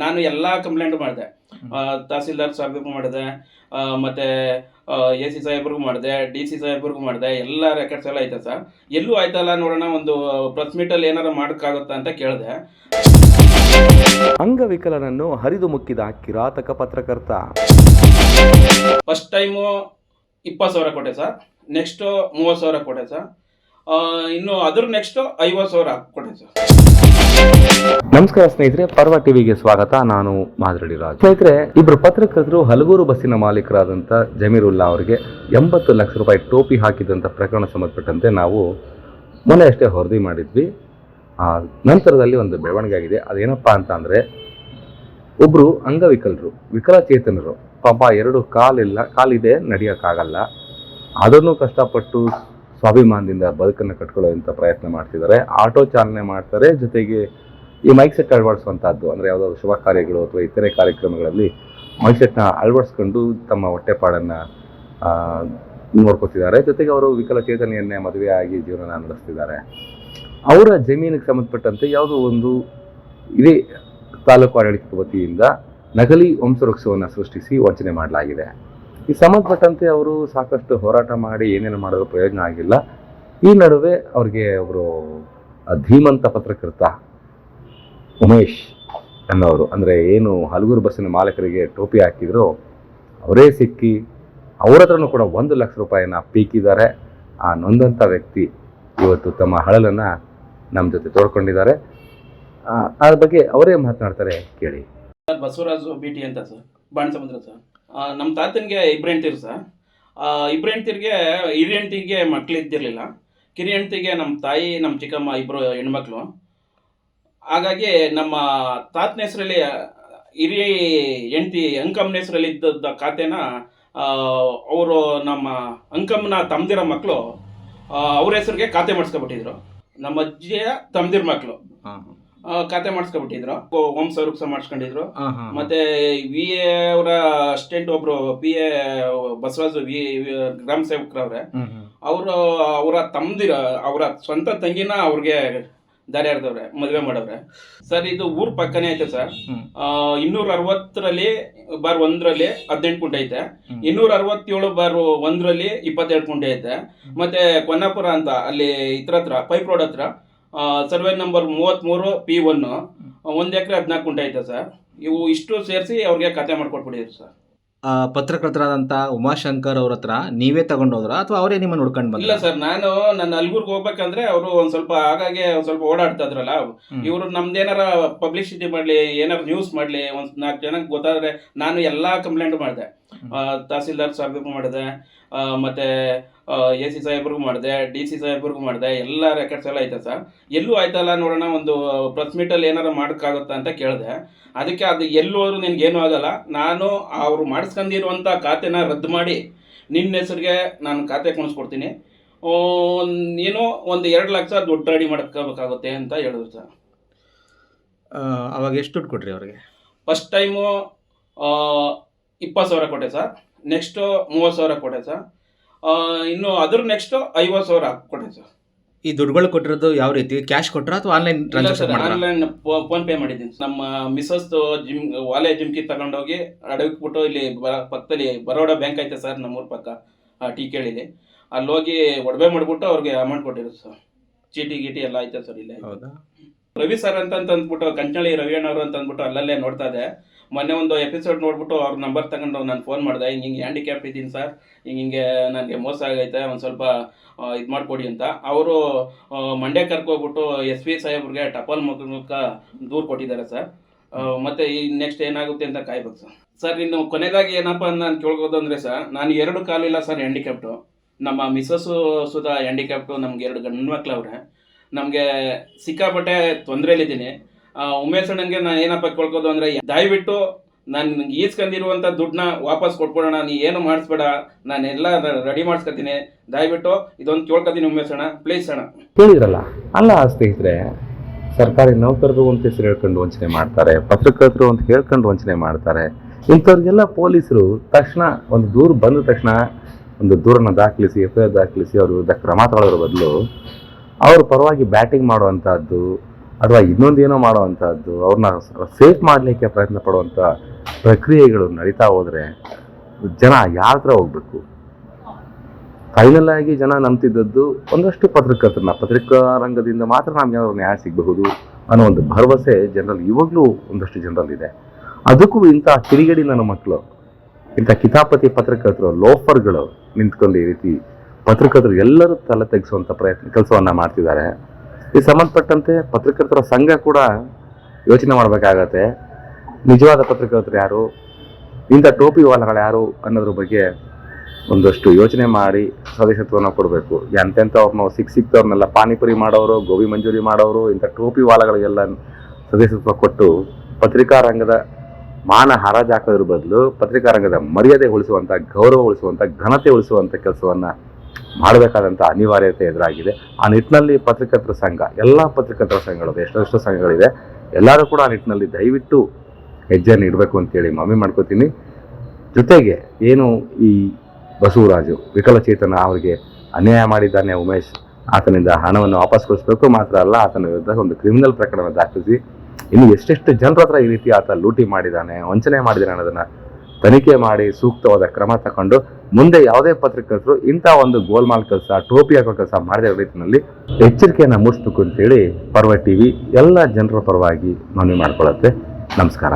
ನಾನು ಎಲ್ಲ ಕಂಪ್ಲೇಂಟ್ ಮಾಡಿದೆ. ತಹಸೀಲ್ದಾರ್ ಸಾಹೇಬ್ರಿಗೂ ಮಾಡಿದೆ, ಮತ್ತೆ AC ಸಾಹೇಬ್ರಿಗೂ ಮಾಡಿದೆ, DC ಸಾಹೇಬ್ರಿಗೂ ಮಾಡಿದೆ. ಎಲ್ಲ ರೆಕಾರ್ಡ್ಸ್ ಎಲ್ಲ ಐತೆ ಸರ್. ಎಲ್ಲೂ ಆಯ್ತಲ್ಲ, ನೋಡೋಣ ಒಂದು ಪ್ರೆಸ್ ಮೀಟಲ್ಲಿ ಏನಾರು ಮಾಡೋಕ್ಕಾಗುತ್ತಾ ಅಂತ ಕೇಳಿದೆ. ಅಂಗವಿಕಲನನ್ನು ಹರಿದು ಮುಕ್ಕಿದ ಕಿರಾತಕ ಪತ್ರಕರ್ತ. ಫಸ್ಟ್ ಟೈಮು 20,000 ಕೊಟ್ಟೆ ಸರ್, ನೆಕ್ಸ್ಟು 30,000 ಕೊಟ್ಟೆ ಸರ್, ಇನ್ನು ಅದ್ರ ನೆಕ್ಸ್ಟು 50,000 ಕೊಟ್ಟೆ ಸರ್. ನಮಸ್ಕಾರ ಸ್ನೇಹಿತರೆ, ಪರ್ವ ಟಿವಿಗೆ ಸ್ವಾಗತ. ನಾನು ಮಾದರಳ್ಳಿ ರಾಜ್. ಸ್ನೇಹಿತರೆ, ಇಬ್ಬರು ಪತ್ರಕರ್ತರು ಹಲಗೂರು ಬಸ್ಸಿನ ಮಾಲೀಕರಾದಂಥ ಜಮೀರುಲ್ಲಾ ಅವರಿಗೆ 80 ಲಕ್ಷ ರೂಪಾಯಿ ಟೋಪಿ ಹಾಕಿದಂಥ ಪ್ರಕರಣ ಸಂಬಂಧಪಟ್ಟಂತೆ ನಾವು ಮೊನ್ನೆ ಅಷ್ಟೇ ವರದಿ ಮಾಡಿದ್ವಿ. ನಂತರದಲ್ಲಿ ಒಂದು ಬೆಳವಣಿಗೆ ಆಗಿದೆ. ಅದೇನಪ್ಪ ಅಂತ ಅಂದರೆ, ಒಬ್ಬರು ಅಂಗವಿಕಲರು, ವಿಕಲಚೇತನರು, ಪಾಪ 2 ಕಾಲಿದೆ, ನಡೆಯೋಕ್ಕಾಗಲ್ಲ, ಅದನ್ನು ಕಷ್ಟಪಟ್ಟು ಸ್ವಾಭಿಮಾನದಿಂದ ಬದುಕನ್ನು ಕಟ್ಕೊಳ್ಳೋಂಥ ಪ್ರಯತ್ನ ಮಾಡ್ತಿದ್ದಾರೆ. ಆಟೋ ಚಾಲನೆ ಮಾಡ್ತಾರೆ, ಜೊತೆಗೆ ಈ ಮೈಕ್ ಸೆಟ್ ಅಳವಡಿಸುವಂಥದ್ದು, ಅಂದರೆ ಯಾವುದಾದ್ರು ಶುಭ ಕಾರ್ಯಗಳು ಅಥವಾ ಇತರೆ ಕಾರ್ಯಕ್ರಮಗಳಲ್ಲಿ ಮೈಕ್ ಸೆಟ್ನ ಅಳವಡಿಸ್ಕೊಂಡು ತಮ್ಮ ಹೊಟ್ಟೆಪಾಡನ್ನು ನೋಡ್ಕೊತಿದ್ದಾರೆ. ಜೊತೆಗೆ ಅವರು ವಿಕಲಚೇತನೆಯನ್ನೇ ಮದುವೆ ಆಗಿ ಜೀವನ ನಡೆಸ್ತಿದ್ದಾರೆ. ಅವರ ಜಮೀನಿಗೆ ಸಂಬಂಧಪಟ್ಟಂತೆ ಯಾವುದೋ ಒಂದು ಇದೇ ತಾಲೂಕು ಆಡಳಿತದ ವತಿಯಿಂದ ನಕಲಿ ವಂಶವೃಕ್ಷವನ್ನು ಸೃಷ್ಟಿಸಿ ವಂಚನೆ ಮಾಡಲಾಗಿದೆ. ಈ ಸಂಬಂಧಪಟ್ಟಂತೆ ಅವರು ಸಾಕಷ್ಟು ಹೋರಾಟ ಮಾಡಿ ಏನೇನು ಮಾಡೋದು ಪ್ರಯೋಜನ ಆಗಿಲ್ಲ. ಈ ನಡುವೆ ಅವ್ರಿಗೆ ಒಬ್ಬರು ಧೀಮಂತ ಪತ್ರಕರ್ತ ಉಮೇಶ್ ಅನ್ನೋರು, ಅಂದರೆ ಏನು ಹಲಗೂರು ಬಸ್ಸಿನ ಮಾಲೀಕರಿಗೆ ಟೋಪಿ ಹಾಕಿದ್ರು, ಅವರೇ ಸಿಕ್ಕಿ ಅವ್ರ ಹತ್ರನೂ ಕೂಡ 1 ಲಕ್ಷ ರೂಪಾಯಿನ ಪೀಕಿದ್ದಾರೆ. ಆ ನೊಂದಂಥ ವ್ಯಕ್ತಿ ಇವತ್ತು ತಮ್ಮ ಹಳಲನ್ನು ನಮ್ಮ ಜೊತೆ ತೋಡ್ಕೊಂಡಿದ್ದಾರೆ. ಅದ್ರ ಬಗ್ಗೆ ಅವರೇ ಮಾತನಾಡ್ತಾರೆ, ಕೇಳಿ. ಬಸವರಾಜು BT ಅಂತ ಸರ್, ಬಾಣಸಮುದ್ರ ಸರ್. ನಮ್ಮ ತಾತನಿಗೆ 2 ಹೆಂಡ್ತಿರು ಸರ್. 2 ಹೆಂಡ್ತಿರಿಗೆ, ಹಿರಿಯ ಹೆಂಡ್ತಿಗೆ ಮಕ್ಳು ಇದ್ದಿರಲಿಲ್ಲ. ಕಿರಿಯ ಹೆಂಡ್ತಿಗೆ ನಮ್ಮ ತಾಯಿ, ನಮ್ಮ ಚಿಕ್ಕಮ್ಮ ಇಬ್ಬರು ಹೆಣ್ಮಕ್ಳು. ಹಾಗಾಗಿ ನಮ್ಮ ತಾತನ ಹೆಸರಲ್ಲಿ ಹಿರಿಯ ಹೆಂಡ್ತಿ ಅಂಕಮ್ಮನ ಹೆಸರಲ್ಲಿ ಇದ್ದದ್ದ ಖಾತೆನ ಅವರು ನಮ್ಮ ಅಂಕಮ್ಮನ ತಮ್ಮದಿರ ಮಕ್ಕಳು ಅವ್ರ ಹೆಸರಿಗೆ ಖಾತೆ ಮಾಡಿಸ್ಕೊಬಿಟ್ಟಿದ್ರು. ನಮ್ಮ ಅಜ್ಜಿಯ ತಮ್ಮದಿರ ಮಕ್ಕಳು ಖಾತೆ ಮಾಡಿಸ್ಕೊಬಿಟ್ಟಿದ್ರು, ವಂಶವೃಕ್ಷ ಮಾಡಿಸ್ಕೊಂಡಿದ್ರು. ಮತ್ತೆ VA ಅವರ ಅಸಿಸ್ಟೆಂಟ್ ಒಬ್ರು PA ಬಸವರಾಜು ಗ್ರಾಮ ಸೇವಕರವ್ರೆ, ಅವರು ಅವರ ತಮ್ಮದಿರ ಅವರ ಸ್ವಂತ ತಂಗಿನ ಅವ್ರಿಗೆ ದಾರಿ ಹಿಡ್ದವ್ರೆ, ಮದುವೆ ಮಾಡವ್ರೆ ಸರ್. ಇದು ಊರ್ ಪಕ್ಕನೇ ಐತೆ ಸರ್. 260ರಲ್ಲಿ ಬಾರ್ 1ರಲ್ಲಿ 18 ಕುಂಟೆ ಐತೆ, 267 ಬಾರ್ 1ರಲ್ಲಿ 22 ಕುಂಟೆ ಐತೆ. ಮತ್ತೆ ಕೊನ್ನಾಪುರ ಅಂತ ಅಲ್ಲಿ ಹತ್ರ ಪೈಪ್ ರೋಡ್ ಹತ್ರ ಸರ್ವೆ ನಂಬರ್ 33 P1 1 ಎಕರೆ 14 ಕುಂಟೆ ಐತೆ ಸರ್. ಇವು ಇಷ್ಟು ಸೇರಿಸಿ ಅವ್ರಿಗೆ ಖಾತೆ ಮಾಡ್ಕೊಟ್ಬಿಟ್ಟಿದ್ರು ಸರ್. ಪತ್ರಕರ್ತರಾದಂಥ ಉಮಾಶಂಕರ್ ಅವ್ರ ಹತ್ರ ನೀವೇ ತಗೊಂಡೋದ್ರ ಅಥವಾ ಅವರೇ ನಿಮ್ಮನ್ನು ನೋಡ್ಕೊಂಡು ಬಂದ? ಇಲ್ಲ ಸರ್, ನನ್ನ ಹಲಗೂರ್ಗೆ ಹೋಗ್ಬೇಕಂದ್ರೆ ಅವರು ಒಂದ್ ಸ್ವಲ್ಪ ಆಗಾಗೆ ಸ್ವಲ್ಪ ಓಡಾಡ್ತಾ ಇದ್ರಲ್ಲ, ಇವರು ನಮ್ದೇನಾರ ಪಬ್ಲಿಸಿಟಿ ಮಾಡ್ಲಿ, ಏನಾರ ನ್ಯೂಸ್ ಮಾಡ್ಲಿ, 4 ಜನಕ್ಕೆ ಗೊತ್ತಾದ್ರೆ ನಾನು ಎಲ್ಲಾ ಕಂಪ್ಲೇಂಟ್ ಮಾಡಿದೆ. ತಹಸೀಲ್ದಾರ್ ಸಾಹೇಬ್ರಿಗೂ ಮಾಡಿದೆ, ಮತ್ತೆ AC ಸಾಹೇಬ್ರಿಗೂ ಮಾಡಿದೆ, DC ಸಾಹೇಬ್ರಿಗೂ ಮಾಡಿದೆ. ಎಲ್ಲ ರೆಕಾರ್ಡ್ಸ್ ಎಲ್ಲ ಐತೆ ಸರ್. ಎಲ್ಲೂ ಆಯ್ತಲ್ಲ, ನೋಡೋಣ ಒಂದು ಪ್ರೆಸ್ ಮೀಟಲ್ಲಿ ಏನಾರು ಮಾಡೋಕ್ಕಾಗುತ್ತಾ ಅಂತ ಕೇಳಿದೆ. ಅದಕ್ಕೆ ಅದು ಎಲ್ಲೂ ಹೋದ್ರು ನಿನ್ಗೇನು ಆಗಲ್ಲ, ನಾನು ಅವರು ಮಾಡಿಸ್ಕೊಂಡಿರುವಂಥ ಖಾತೆನ ರದ್ದು ಮಾಡಿ ನಿನ್ನ ಹೆಸರಿಗೆ ನಾನು ಖಾತೆ ಕುಣಿಸ್ಕೊಡ್ತೀನಿ, ನೀನು ಒಂದು 2 ಲಕ್ಷ ದುಡ್ಡು ರೆಡಿ ಮಾಡ್ಕೋಬೇಕಾಗುತ್ತೆ ಅಂತ ಹೇಳಿದ್ರು ಸರ್. ಅವಾಗ ಎಷ್ಟು ದುಡ್ಡು ಕೊಟ್ರಿ ಅವ್ರಿಗೆ? ಫಸ್ಟ್ ಟೈಮು 20,000 ಕೊಟ್ಟೆ ಸರ್, ನೆಕ್ಸ್ಟು 30,000 ಕೊಟ್ಟೆ ಸರ್, ಇನ್ನು ಅದ್ರ ನೆಕ್ಸ್ಟು 50,000 ಕೊಟ್ಟೆ ಸರ್. ಈ ದುಡ್ಡುಗಳು ಕೊಟ್ಟಿರೋದು ಯಾವ ರೀತಿ, ಕ್ಯಾಶ್ ಕೊಟ್ಟರೆ ಅಥವಾ ಆನ್ಲೈನ್ ಟ್ರಾನ್ಸಾಕ್ಷನ್ ಮಾಡಿದ್ರಾ? ಆನ್ಲೈನ್ ಫೋನ್ ಪೇ ಮಾಡಿದ್ದೀನಿ. ನಮ್ಮ ಮಿಸಸ್ ವಾಲೆ ಜಿಮ್ಕಿ ತಗೊಂಡೋಗಿ ಅಡವಿಕ್ಬಿಟ್ಟು ಇಲ್ಲಿ ಪಕ್ಕದಲ್ಲಿ ಬರೋಡ ಬ್ಯಾಂಕ್ ಐತೆ ಸರ್, ನಮ್ಮೂರ ಪಕ್ಕ ಟೀಕೇಳಿಲಿ, ಅಲ್ಲಿ ಹೋಗಿ ಒಡವೆ ಮಾಡಿಬಿಟ್ಟು ಅವ್ರಿಗೆ ಅಮೌಂಟ್ ಕೊಟ್ಟಿರೋದು ಸರ್. ಚೀಟಿ ಗೀಟಿ ಎಲ್ಲ ಐತೆ ಸರ್ ಇಲ್ಲೇ. ಹೌದಾ? ರವಿ ಸರ್ ಅಂತ ಅಂದ್ಬಿಟ್ಟು, ಕಂಚನಳ್ಳಿ ರವಿ ಅಣ್ಣವರು ಅಂತ ಅಂದ್ಬಿಟ್ಟು ಅಲ್ಲಲ್ಲೇ ನೋಡ್ತಾ ಇದೆ. ಮೊನ್ನೆ ಒಂದು ಎಪಿಸೋಡ್ ನೋಡ್ಬಿಟ್ಟು ಅವ್ರ ನಂಬರ್ ತಗೊಂಡು ನಾನು ಫೋನ್ ಮಾಡಿದೆ, ಹಿಂಗೆ ಹ್ಯಾಂಡಿಕ್ಯಾಪ್ ಇದ್ದೀನಿ ಸರ್, ಹಿಂಗೆ ನನಗೆ ಮೋಸ ಆಗೈತೆ, ಒಂದು ಸ್ವಲ್ಪ ಇದು ಮಾಡಿಕೊಡಿ ಅಂತ. ಅವರು ಮಂಡ್ಯ ಕರ್ಕೋಗ್ಬಿಟ್ಟು SP ಸಾಹೇಬ್ರಿಗೆ ಟಪಾಲ್ ಮೂಲಕ ದೂರು ಕೊಟ್ಟಿದ್ದಾರೆ ಸರ್. ಮತ್ತೆ ಈ ನೆಕ್ಸ್ಟ್ ಏನಾಗುತ್ತೆ ಅಂತ ಕಾಯ್ಬೇಕು ಸರ್. ಸರ್ ಇನ್ನು ಕೊನೆಯದಾಗಿ ಏನಪ್ಪ ನಾನು ಕೇಳ್ಬೋದು ಅಂದರೆ ಸರ್, ನಾನು 2 ಕಾಲಿಲ್ಲ ಸರ್ ಹ್ಯಾಂಡಿಕ್ಯಾಪ್ಟು, ನಮ್ಮ ಮಿಸ್ಸಸ್ಸು ಸುಧಾ ಹ್ಯಾಂಡಿಕ್ಯಾಪ್ಟು, ನಮ್ಗೆ 2 ಗಂಡು ಮಕ್ಳು ಅವ್ರೆ. ನಮಗೆ ಸಿಕ್ಕಾಪಟ್ಟೆ ತೊಂದರೆಯಲ್ಲಿದ್ದೀನಿ. ಉಮೇಶ್ ಅಣ್ಣನಿಗೆ ನಾನು ಏನಪ್ಪ ಕೇಳ್ಕೋದು ಅಂದರೆ, ದಯವಿಟ್ಟು ನಾನು ಈಸ್ಕೊಂಡಿರುವಂಥ ದುಡ್ಡನ್ನ ವಾಪಸ್ ಕೊಟ್ಬಿಡೋಣ, ನೀ ಏನು ಮಾಡಿಸ್ಬೇಡ, ನಾನೆಲ್ಲ ರೆಡಿ ಮಾಡಿಸ್ಕೊತೀನಿ, ದಯವಿಟ್ಟು ಇದೊಂದು ಕೇಳ್ಕೊತೀನಿ ಉಮೇಶ್ ಅಣ್ಣ, ಪ್ಲೀಸ್ ಅಣ್ಣ. ಕೇಳಿದ್ರಲ್ಲ. ಅಲ್ಲ ಸ್ನೇಹಿತರೆ, ಸರ್ಕಾರಿ ನೌಕರರು ಅಂತ ಹೆಸರು ಹೇಳ್ಕೊಂಡು ವಂಚನೆ ಮಾಡ್ತಾರೆ, ಪತ್ರಕರ್ತರು ಅಂತ ಹೇಳ್ಕೊಂಡು ವಂಚನೆ ಮಾಡ್ತಾರೆ. ಇಂಥವ್ರಿಗೆಲ್ಲ ಪೊಲೀಸರು ತಕ್ಷಣ ಒಂದು ದೂರು ಬಂದ ತಕ್ಷಣ ಒಂದು ದೂರನ್ನು ದಾಖಲಿಸಿ, FIR ದಾಖಲಿಸಿ ಅವ್ರ ವಿರುದ್ಧ ಕ್ರಮ ತಗೊಳ್ಳೋದ್ರ ಬದಲು ಅವ್ರ ಪರವಾಗಿ ಬ್ಯಾಟಿಂಗ್ ಮಾಡುವಂಥದ್ದು, ಅಥವಾ ಇನ್ನೊಂದೇನೋ ಮಾಡುವಂಥದ್ದು, ಅವ್ರನ್ನ ಸೇಫ್ ಮಾಡಲಿಕ್ಕೆ ಪ್ರಯತ್ನ ಪಡುವಂಥ ಪ್ರಕ್ರಿಯೆಗಳು ನಡೀತಾ ಹೋದರೆ ಜನ ಯಾರ ಹತ್ರ ಹೋಗ್ಬೇಕು? ಫೈನಲ್ ಆಗಿ ಜನ ನಂಬ್ತಿದ್ದದ್ದು ಒಂದಷ್ಟು ಪತ್ರಕರ್ತರನ್ನ, ಪತ್ರಿಕಾ ರಂಗದಿಂದ ಮಾತ್ರ ನಮ್ಗೆ ಏನಾದ್ರು ನ್ಯಾಯ ಸಿಗಬಹುದು ಅನ್ನೋ ಒಂದು ಭರವಸೆ ಜನರಲ್ಲಿ ಇವಾಗಲೂ ಒಂದಷ್ಟು ಜನರಲ್ಲಿದೆ. ಅದಕ್ಕೂ ಇಂಥ ಕಿಡಿಗೇಡಿ ನನ್ನ ಮಕ್ಕಳು, ಇಂಥ ಕಿತಾಪತಿ ಪತ್ರಕರ್ತರು, ಲೋಫರ್ಗಳು ನಿಂತ್ಕೊಂಡು ಈ ರೀತಿ ಪತ್ರಕರ್ತರು ಎಲ್ಲರೂ ತಲೆ ತೆಗೆಸುವಂಥ ಕೆಲಸವನ್ನು ಮಾಡ್ತಿದ್ದಾರೆ. ಈ ಸಂಬಂಧಪಟ್ಟಂತೆ ಪತ್ರಕರ್ತರ ಸಂಘ ಕೂಡ ಯೋಚನೆ ಮಾಡಬೇಕಾಗತ್ತೆ. ನಿಜವಾದ ಪತ್ರಕರ್ತರು ಯಾರು, ಇಂಥ ಟೋಪಿ ವಾಲಗಳು ಯಾರು ಅನ್ನೋದ್ರ ಬಗ್ಗೆ ಒಂದಷ್ಟು ಯೋಚನೆ ಮಾಡಿ ಸದಸ್ಯತ್ವವನ್ನು ಕೊಡಬೇಕು. ಎಂತೆಂಥವ್ರನ್ನೋ ಸಿಕ್ತವ್ರನ್ನೆಲ್ಲ ಪಾನಿಪುರಿ ಮಾಡೋರು, ಗೋಬಿ ಮಂಜೂರಿ ಮಾಡೋರು, ಇಂಥ ಟೋಪಿ ವಾಲಗಳಿಗೆಲ್ಲ ಸದಸ್ಯತ್ವ ಕೊಟ್ಟು ಪತ್ರಿಕಾ ರಂಗದ ಮಾನ ಹರಾಜು ಹಾಕೋದ್ರ ಬದಲು ಪತ್ರಿಕಾ ರಂಗದ ಮರ್ಯಾದೆ ಉಳಿಸುವಂಥ, ಗೌರವ ಉಳಿಸುವಂಥ, ಘನತೆ ಉಳಿಸುವಂಥ ಕೆಲಸವನ್ನು ಮಾಡಬೇಕಾದಂಥ ಅನಿವಾರ್ಯತೆ ಎದುರಾಗಿದೆ. ಆ ನಿಟ್ಟಿನಲ್ಲಿ ಪತ್ರಕರ್ತರ ಸಂಘ, ಎಲ್ಲ ಪತ್ರಕರ್ತರ ಸಂಘಗಳು, ಎಷ್ಟೆಷ್ಟು ಸಂಘಗಳಿದೆ, ಎಲ್ಲರೂ ಕೂಡ ಆ ನಿಟ್ಟಿನಲ್ಲಿ ದಯವಿಟ್ಟು ಹೆಜ್ಜೆಯನ್ನು ಇಡಬೇಕು ಅಂತೇಳಿ ಮನವಿ ಮಾಡ್ಕೋತೀನಿ. ಜೊತೆಗೆ ಏನು ಈ ಬಸವರಾಜು ವಿಕಲಚೇತನ ಅವರಿಗೆ ಅನ್ಯಾಯ ಮಾಡಿದ್ದಾನೆ ಉಮೇಶ್, ಆತನಿಂದ ಹಣವನ್ನು ವಾಪಸ್ ಕೊಡಿಸಬೇಕು, ಮಾತ್ರ ಅಲ್ಲ ಆತನ ವಿರುದ್ಧ ಒಂದು ಕ್ರಿಮಿನಲ್ ಪ್ರಕರಣ ದಾಖಲಿಸಿ ಇನ್ನು ಎಷ್ಟೆಷ್ಟು ಜನರ ಹತ್ರ ಈ ರೀತಿ ಆತ ಲೂಟಿ ಮಾಡಿದ್ದಾನೆ, ವಂಚನೆ ಮಾಡಿದ್ದಾನೆ ಅನ್ನೋದನ್ನು ತನಿಖೆ ಮಾಡಿ ಸೂಕ್ತವಾದ ಕ್ರಮ ತಗೊಂಡು ಮುಂದೆ ಯಾವುದೇ ಪತ್ರಕರ್ತರು ಇಂಥ ಒಂದು ಗೋಲ್ಮಾಲ್ ಕೆಲಸ, ಟೋಪಿ ಹಾಕೋ ಕೆಲಸ ಮಾಡದೇ ರೀತಿಯಲ್ಲಿ ಎಚ್ಚರಿಕೆಯನ್ನು ಮೂಡಿಸ್ಬೇಕು ಅಂತೇಳಿ ಪರ್ವ ಟಿವಿ ಎಲ್ಲ ಜನರ ಪರವಾಗಿ ಮನವಿ ಮಾಡ್ಕೊಳ್ಳುತ್ತೆ. ನಮಸ್ಕಾರ.